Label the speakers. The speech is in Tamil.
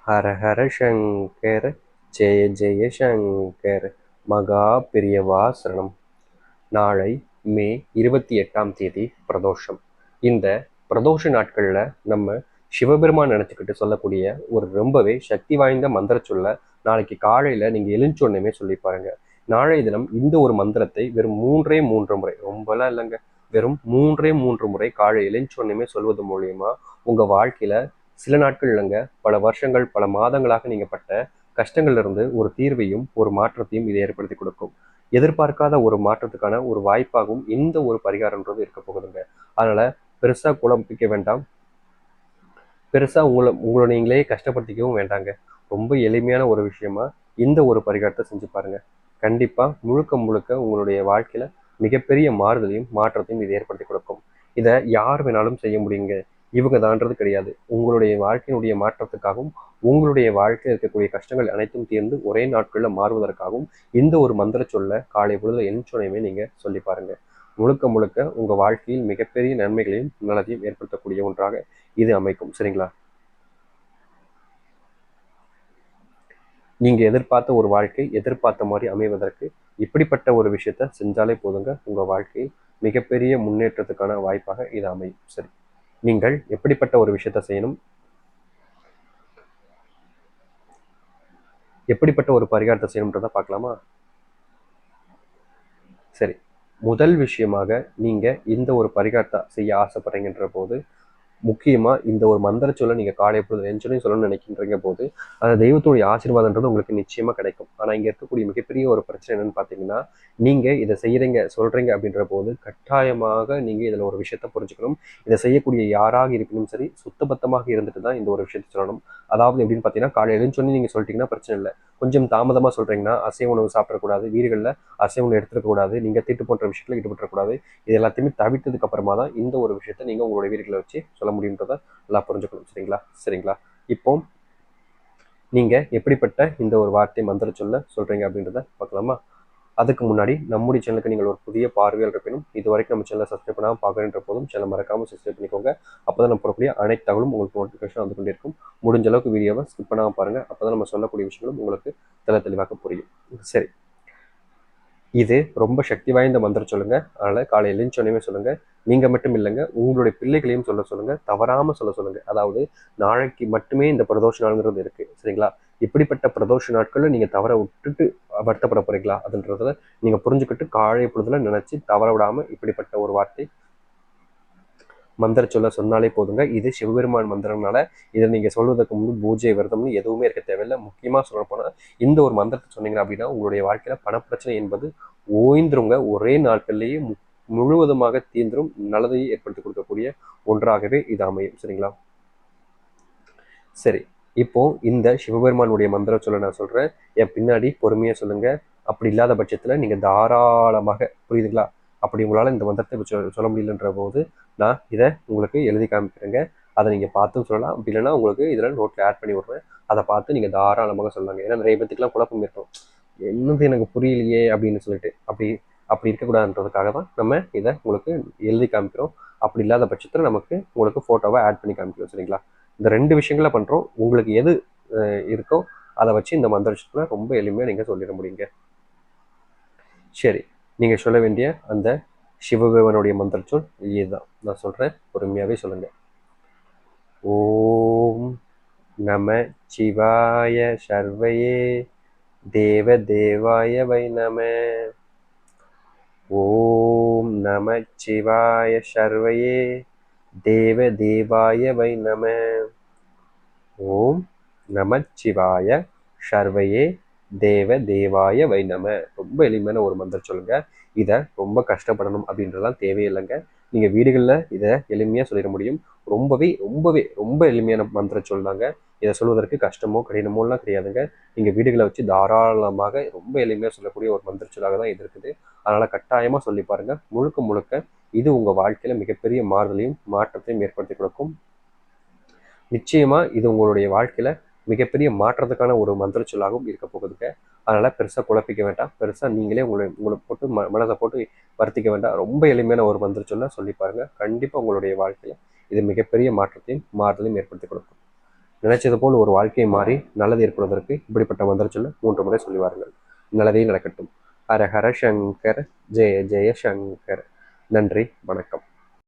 Speaker 1: ஹர ஹர சங்கர், ஜெய ஜெய சங்கர், மகா பெரியவா சரணம். நாளை மே 28ஆம் தேதி பிரதோஷம். இந்த பிரதோஷ நாட்களில் நம்ம சிவபெருமான் நினச்சிக்கிட்டு சொல்லக்கூடிய ஒரு ரொம்பவே சக்தி வாய்ந்த மந்திர சொல்ல நாளைக்கு காலையில் நீங்கள் எழுந்தோடனே சொல்லி பாருங்க. நாளைய தினம் இந்த ஒரு மந்திரத்தை வெறும் 3 முறை, ரொம்பலாம் இல்லைங்க, வெறும் 3 முறை காலை எழுந்தோடனே சொல்வது மூலியமா உங்கள் வாழ்க்கையில் சில நாட்கள் இல்லைங்க, பல வருஷங்கள் பல மாதங்களாக நீங்கள் பட்ட கஷ்டங்கள்ல இருந்து ஒரு தீர்வையும் ஒரு மாற்றத்தையும் இது ஏற்படுத்தி கொடுக்கும். எதிர்பார்க்காத ஒரு மாற்றத்துக்கான ஒரு வாய்ப்பாகவும் இந்த ஒரு பரிகாரம்ன்றது இருக்க போகுதுங்க. அதனால பெருசா குழம்பிக்க வேண்டாம், பெருசா உங்களை நீங்களே கஷ்டப்படுத்திக்கவும் வேண்டாங்க. ரொம்ப எளிமையான ஒரு விஷயமா இந்த ஒரு பரிகாரத்தை செஞ்சு பாருங்க. கண்டிப்பா முழுக்க முழுக்க உங்களுடைய வாழ்க்கையில மிகப்பெரிய மாறுதலையும் மாற்றத்தையும் இது ஏற்படுத்தி கொடுக்கும். இதை யார் வேணாலும் செய்ய முடியுங்க, இவங்க தான்றது கிடையாது. உங்களுடைய வாழ்க்கையினுடைய மாற்றத்துக்காகவும் உங்களுடைய வாழ்க்கையில் இருக்கக்கூடிய கஷ்டங்கள் அனைத்தும் தீர்ந்து ஒரே நாட்களில் மாறுவதற்காகவும் இந்த ஒரு மந்திர சொல்ல காலை பொழுதுல எழுந்தோனையுமே நீங்க சொல்லி பாருங்க. முழுக்க முழுக்க உங்க வாழ்க்கையில் மிகப்பெரிய நன்மைகளையும் நல்லதையும் ஏற்படுத்தக்கூடிய ஒன்றாக இது அமைக்கும். சரிங்களா? நீங்க எதிர்பார்த்த ஒரு வாழ்க்கை எதிர்பார்த்த மாதிரி அமைவதற்கு இப்படிப்பட்ட ஒரு விஷயத்த செஞ்சாலே போதுங்க, உங்க வாழ்க்கை மிகப்பெரிய முன்னேற்றத்துக்கான வாய்ப்பாக இது அமையும். சரி, நீங்கள் எப்படிப்பட்ட ஒரு விஷயத்த செய்யணும், எப்படிப்பட்ட ஒரு பரிகாரத்தை செய்யணும்ன்றதை பார்க்கலாமா? சரி, முதல் விஷயமாக நீங்க இந்த ஒரு பரிகாரத்தை செய்ய ஆசைப்படுறீங்கன்ற போது முக்கியமா இந்த ஒரு மந்திர சொல்ல நீங்க காலை பொழுது எழுந்தோடனே சொல்லணும்னு நினைக்கின்றீங்க போது அந்த தெய்வத்துடைய ஆசீர்வாதம்ன்றது உங்களுக்கு நிச்சயமா கிடைக்கும். ஆனா இங்க இருக்கக்கூடிய மிகப்பெரிய ஒரு பிரச்சனை என்னன்னு பாத்தீங்கன்னா, நீங்க இதை செய்யறீங்க சொல்றீங்க அப்படின்ற போது கட்டாயமாக நீங்க இதுல ஒரு விஷயத்த புரிஞ்சுக்கணும். இதை செய்யக்கூடிய யாராக இருக்கணும் சரி, சுத்தபத்தமாக இருந்துட்டு தான் இந்த ஒரு விஷயத்த சொல்லணும். அதாவது எப்படின்னு பாத்தீங்கன்னா, காலை எழுந்தோடனே நீங்க சொல்லிட்டீங்கன்னா பிரச்சனை இல்லை. கொஞ்சம் தாமதமா சொல்றீங்கன்னா, அசைவ உணவு சாப்பிடக்கூடாது, வீடுகளில் அசைவ உணவு எடுத்துக்க கூடாது, நீங்க தீட்டு போன்ற விஷயத்துல ஈடுபட்டுறக்கூடாது. இது எல்லாத்தையுமே தவிர்த்ததுக்கு அப்புறமா தான் இந்த ஒரு விஷயத்த நீங்க உங்களுடைய வீடுகளை வச்சு சொல்ல முடியுன்றதை நல்லா புரிஞ்சுக்கணும். சரிங்களா? இப்போ நீங்க எப்படிப்பட்ட இந்த ஒரு வார்த்தை மந்திர சொல்றீங்க அப்படின்றத பார்க்கலாமா? அதுக்கு முன்னாடி நம்முடைய சேனலுக்கு நீங்கள் ஒரு புதிய பார்வையாளர் இருப்பினும் இது வரைக்கும் நம்ம சேனலை சப்ஸ்கிரைப் பண்ணாமல் பார்க்குறேன்ற போதும் சேனலை மறக்காமல் சப்ஸ்கிரைப் பண்ணிக்கோங்க. அப்போதான் நம்ம போடக்கூடிய அனைத்து தகவலும் உங்களுக்கு நோட்டிஃபிகேஷன் வந்து கொண்டே இருக்கும். முடிஞ்ச அளவுக்கு வீடியோவை ஸ்கிப் பண்ணாமல் பாருங்க, அப்போதான் நம்ம சொல்லக்கூடிய விஷயங்களும் உங்களுக்கு தெளிவாக புரியும். சரி, இது ரொம்ப சக்தி வாய்ந்த மந்திரம் சொல்லுங்க. அதனால காலையில் எழுந்தோடனே சொல்லுங்க. நீங்க மட்டும் இல்லைங்க, உங்களுடைய பிள்ளைகளையும் சொல்லுங்க, தவறாம சொல்லுங்க. அதாவது நாளைக்கு மட்டுமே இந்த பிரதோஷ நாளுங்கிறது இருக்கு. சரிங்களா? இப்படிப்பட்ட பிரதோஷ நாட்கள்ல நீங்க தவற விட்டுட்டு வருத்தப்பட போறீங்களா அதுன்றத நீங்க புரிஞ்சுக்கிட்டு காலை பொழுதுல நினைச்சு தவற விடாம இப்படிப்பட்ட ஒரு வார்த்தை மந்திர சொல்ல சொன்னாலே போதுங்க. இது சிவபெருமான் மந்திரம்னால இதை நீங்க சொல்வதற்கு முன்பு பூஜை விரதம்னு எதுவுமே இருக்க தேவையில்லை. முக்கியமா சொல்ல போனா இந்த ஒரு மந்திரத்தை சொன்னீங்க அப்படின்னா உங்களுடைய வாழ்க்கையில பணப்பிரச்சனை என்பது ஓய்ந்துருங்க. ஒரே நாட்கள்லேயே முழுவதுமாக தீர்ந்துரும். நல்லதையே ஏற்படுத்தி கொடுக்கக்கூடிய ஒன்றாகவே இது அமையும். சரிங்களா? சரி, இப்போ இந்த சிவபெருமானுடைய மந்திர சொல்ல நான் சொல்றேன், என் பின்னாடி பொறுமையா சொல்லுங்க. அப்படி இல்லாத பட்சத்துல நீங்க தாராளமாக, புரியுதுங்களா, அப்படி உங்களால இந்த மந்திரத்தை சொல்ல முடியலன்ற போது நான் இதை உங்களுக்கு எழுதி காமிக்கிறேங்க. அதை நீங்க பார்த்தும் சொல்லலாம், அப்படி இல்லைன்னா உங்களுக்கு இதில் நோட்டில் ஆட் பண்ணி விடுறேன், அதை பார்த்து நீங்க தாராளமாக சொல்லலாங்க. ஏன்னா நிறைய பேத்துக்குலாம் குழப்பம் இருக்கும், என்னது எனக்கு புரியலையே அப்படின்னு சொல்லிட்டு. அப்படி இருக்கக்கூடாதுன்றதுக்காக தான் நம்ம இதை உங்களுக்கு எழுதி காமிக்கிறோம். அப்படி இல்லாத பட்சத்தில் நமக்கு உங்களுக்கு ஃபோட்டோவை ஆட் பண்ணி காமிக்கிறோம். சரிங்களா? இந்த 2 விஷயங்களை பண்ணுறோம். உங்களுக்கு எது இருக்கோ அதை வச்சு இந்த மந்திர விஷயத்துல ரொம்ப எளிமையாக நீங்கள் சொல்லிட முடியுங்க. சரி, நீங்கள் சொல்ல வேண்டிய அந்த சிவபெருமானுடைய மந்திர சொல் இதுதான். நான் சொல்கிறேன், பொறுமையாகவே சொல்லுங்க. ஓம் நம சிவாய சர்வயே தேவ தேவாய வை நம. ஓம் நம சிவாய சர்வயே தேவ தேவாய வை நம. ஓம் நம சிவாய சர்வயே தேவ தேவாய வை நம. ரொம்ப எளிமையான ஒரு மந்திரம் சொல்லுங்க. இதை ரொம்ப கஷ்டப்படணும் அப்படின்றலாம் தேவையில்லைங்க. நீங்க வீடுகளில் இதை எளிமையா சொல்லிட முடியும். ரொம்ப எளிமையான மந்திரம் சொல்லாங்க. இதை சொல்வதற்கு கஷ்டமோ கடினமோ எல்லாம் கிடையாதுங்க. நீங்க வீடுகளை வச்சு தாராளமாக ரொம்ப எளிமையா சொல்லக்கூடிய ஒரு மந்திர சொல்லாக தான் இது இருக்குது. அதனால கட்டாயமா சொல்லி பாருங்க. முழுக்க முழுக்க இது உங்க வாழ்க்கையில மிகப்பெரிய மாறுதலையும் மாற்றத்தையும் ஏற்படுத்தி கொடுக்கும். நிச்சயமா இது உங்களுடைய வாழ்க்கையில மிகப்பெரிய மாற்றத்துக்கான ஒரு மந்திர சொல்லாகவும் இருக்க போகுதுங்க. அதனால பெருசா குழப்பிக்க வேண்டாம், பெருசா நீங்களே உங்களை போட்டு மனதை போட்டு வருத்திக்க வேண்டாம். ரொம்ப எளிமையான ஒரு மந்திர சொல்ல சொல்லி பாருங்க. கண்டிப்பா உங்களுடைய வாழ்க்கையில இது மிகப்பெரிய மாற்றத்தையும் மாறுதலையும் ஏற்படுத்தி கொடுக்கும். நினைச்சது போல் ஒரு வாழ்க்கை மாறி நல்லது ஏற்படுவதற்கு இப்படிப்பட்ட மந்திர சொல்ல 3 முறை சொல்லி வாருங்கள். நல்லதே நடக்கட்டும். ஹர ஹர சங்கர், ஜெய ஜெய சங்கர். நன்றி, வணக்கம்.